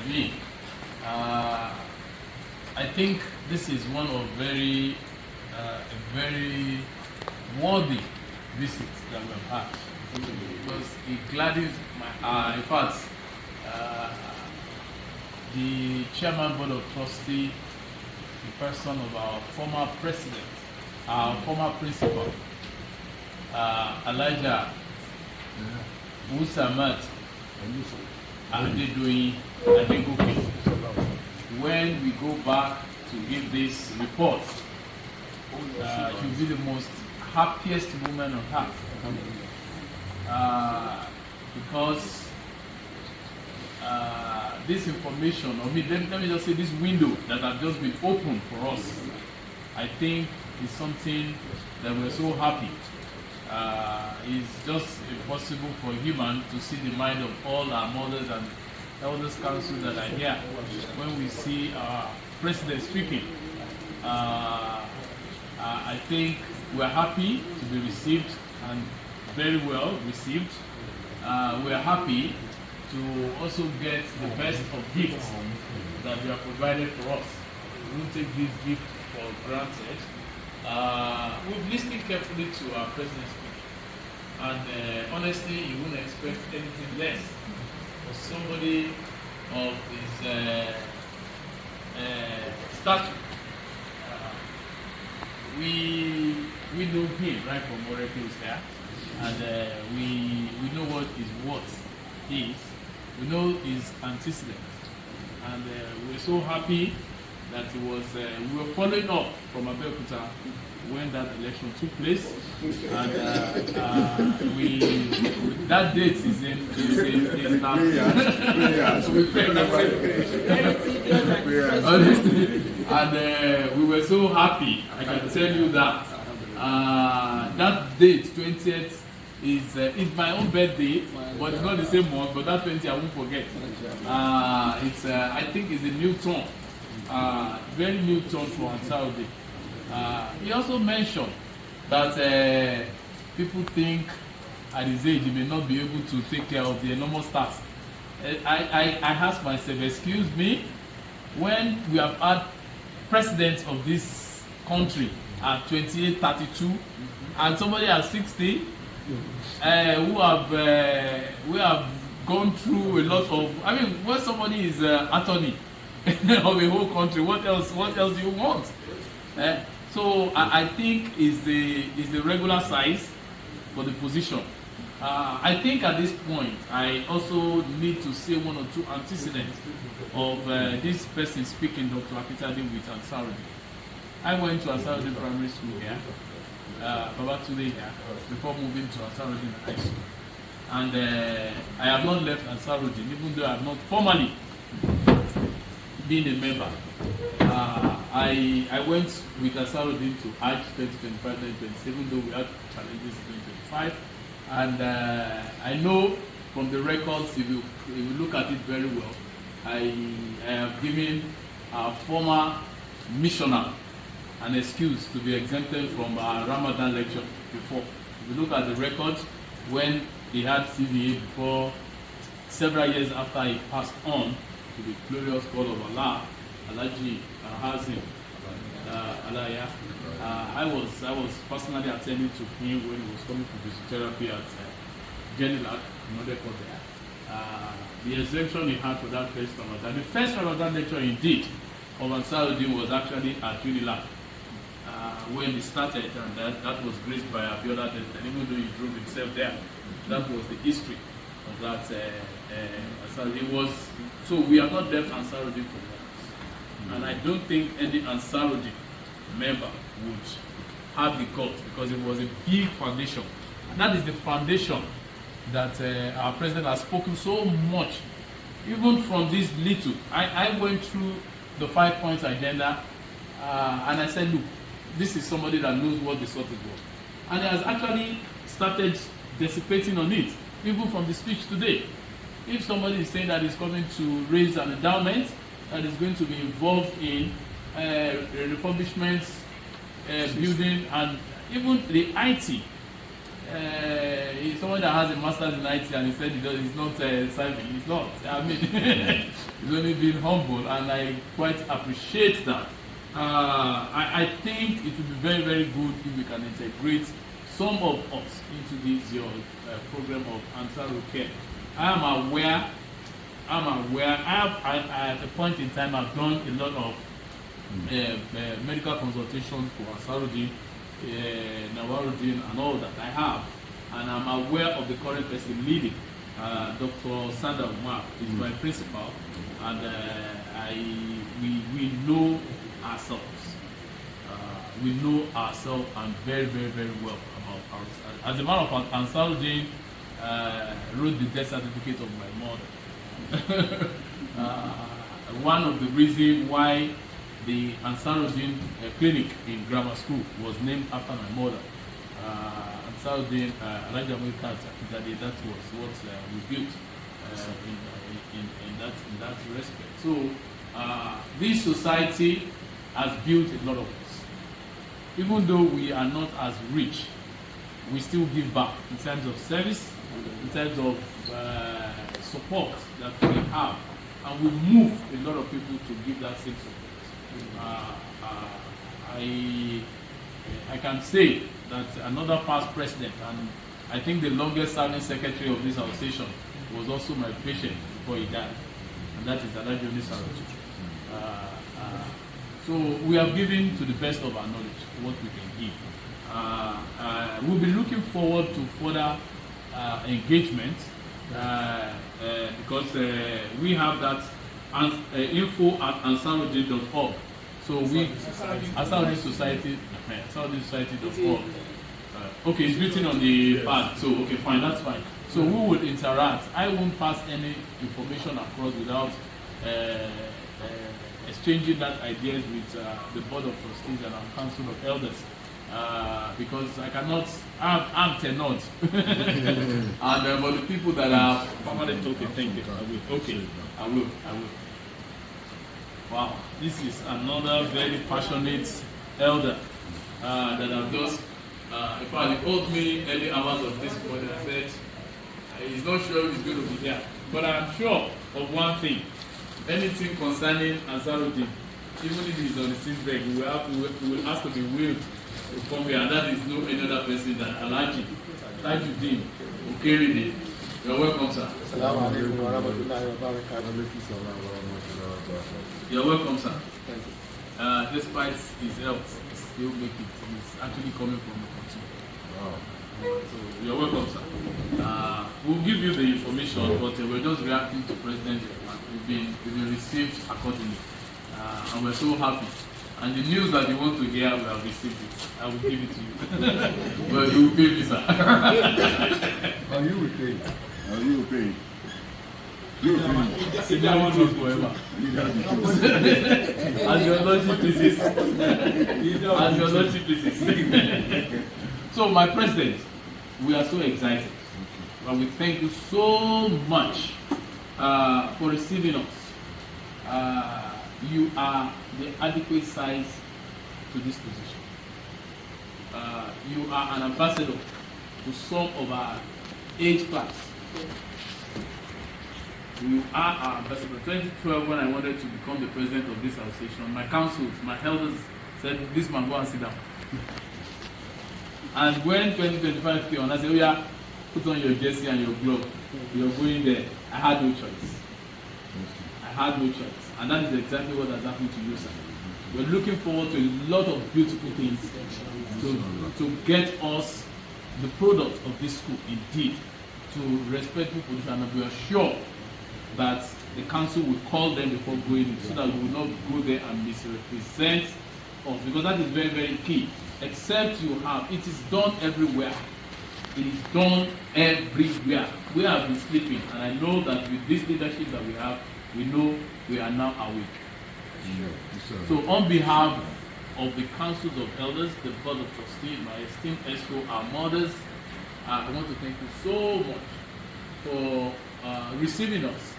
me. I think this is one of a very worthy visits that we have had, because it gladdens my in fact, the chairman board of trustee, the person of our former president, our former principal, Elijah Usamat Adedoyin Adegoke, when we go back to give this report, she'll be the most happiest woman on earth, because this information, or let me just say, this window that has just been opened for us, I think is something that we're so happy. It's just impossible for a human to see the mind of all our mothers and elders council that are here when we see our president speaking. I think we're happy to be received, and very well received. We're happy to also get the best of gifts that they are provided for us. We won't take this gift for granted. We've listened carefully to our president's speech, and honestly, you wouldn't expect anything less for somebody of his stature. We know him right from Oracle there, and we know what his worth is. We know his antecedents, and we're so happy that it was. We were following up from Abeokuta when that election took place, and that date is in now. So we pray honestly, and we were so happy. I can tell you that that date, 20th, is my own birthday, but it's not the same month. But that 20 I won't forget. It's I think it's a new turn, very new turn for Ansarudeen. He also mentioned that people think at his age he may not be able to take care of the enormous task. I asked myself, excuse me, when we have had presidents of this country at 28, 32, and somebody at 60, who have gone through a lot of. I mean, when somebody is attorney of a whole country, what else do you want? So I think is the regular size for the position. I think at this point I also need to say one or two antecedents of this person speaking, Dr. Akintade with Ansarudeen. I went to Ansarudeen Primary School here, Babatunde here, before moving to Ansarudeen High School. And I have not left Ansarudeen, even though I have not formally been a member. I went with Ansarudeen to Hajj 2025-2026, even though we had challenges in 2025. And I know from the records, if you look at it very well, I have given our former missioner an excuse to be exempted from our Ramadan lecture before. If you look at the records, when he had CVA before, several years after he passed on to the glorious God of Allah, Alaji Hazim, Alaya, I was personally attending to him when he was coming to physiotherapy at Genilac, another court there. The exemption he had for that first Ramadan. The first Ramadan lecture indeed of Ansarudeen was actually at Unilag when he started, and that was graced by Abiola, and even though he drove himself there, that was the history of that. Ansarudeen was, so we are not left Ansarudeen for that. And I don't think any Ansarudeen member would have the guts, because it was a big foundation. And that is the foundation that our president has spoken so much, even from this little. I went through the 5 points agenda, and I said, look, this is somebody that knows what the sort was. And he has actually started dissipating on it, even from the speech today. If somebody is saying that he's coming to raise an endowment that is going to be involved in refurbishments, building, and even the IT. Somebody someone that has a master's in IT and he said he's not serving. He's not. I mean, he's only being humble, and I quite appreciate that. I think it would be very, very good if we can integrate some of us into this your program of Ansa care. I am aware. At a point in time, I've done a lot of medical consultation for Ansarudin, Nawaruddin, and all that I have, and I'm aware of the current person leading. Dr. Sanda Umar is my principal, and we know ourselves. We know ourselves and very, very, very well about ourselves. As a matter of fact, Ansarudin wrote the death certificate of my mother. One of the reasons why the Ansarudin clinic in grammar school was named after my mother. Ansarudin Akintade, that was what we built in that respect. So this society has built a lot of us. Even though we are not as rich, we still give back in terms of service, in terms of support that we have, and we move a lot of people to give that same support. I can say that another past president, and I think the longest serving secretary of this association, was also my patient before he died, and that is Alajoni Sarotu. So we have given to the best of our knowledge what we can give. We'll be looking forward to further engagement because we have that info@ansarudin.org. So we ansarudin.org. Okay, it's written on the pad. So okay, fine, that's fine. So we would interact. I won't pass any information across without exchanging that ideas with the board of trustees and our council of elders. Because I cannot, I'm tenant. And but the people that are permanent, okay, thank you. I will. Okay, I will. Wow, this is another very passionate elder that I've just. In fact, he called me early hours of this morning and said he's not sure he's going to be there, but I'm sure of one thing: anything concerning Ansarudin, even if he's on the sick bed, we will ask to be willed to come here, and that is no any other person than Alhaji Tajuddin Okerede. You're welcome, sir. You're welcome, sir. Despite his health, he still make it. He's actually coming from the country. Wow. So you're welcome, sir. We'll give you the information, but we're just reacting to President. We've been received accordingly, and we're so happy. And the news that you want to hear, we have received it. I will give it to you. Well, you will pay me, sir. You will pay. You will pay. Sit down forever. As your lordship pleases. As your lordship pleases. So, my president, we are so excited. And we thank you so much for receiving us. You are the adequate size to this position. You are an ambassador to some of our age class. You are our ambassador. 2012, when I wanted to become the president of this association, my councils, my elders said, "This man, go and sit down." And when 2025 came on, I said, "Oh yeah, put on your jersey and your glove. You're going there." I had no choice. And that is exactly what has happened to you, sir. We're looking forward to a lot of beautiful things to get us the product of this school, indeed, to respectful position, and we are sure that the council will call them before going in, so that we will not go there and misrepresent us, because that is very, very key. Except you have, it is done everywhere. It is done everywhere. We have been sleeping, and I know that with this leadership that we have, we know we are now awake. So on behalf of the councils of elders, the board of trustees, my esteemed ESCO, our mothers, I want to thank you so much for receiving us,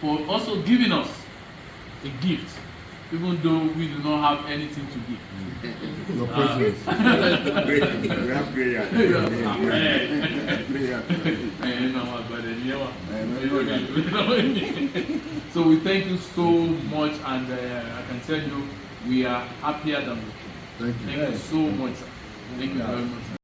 for also giving us a gift, even though we do not have anything to give. Your presence. We have prayer. So we thank you so much, and I can tell you we are happier than before. Thank you. Thank you so much, sir. Thank you very much, sir.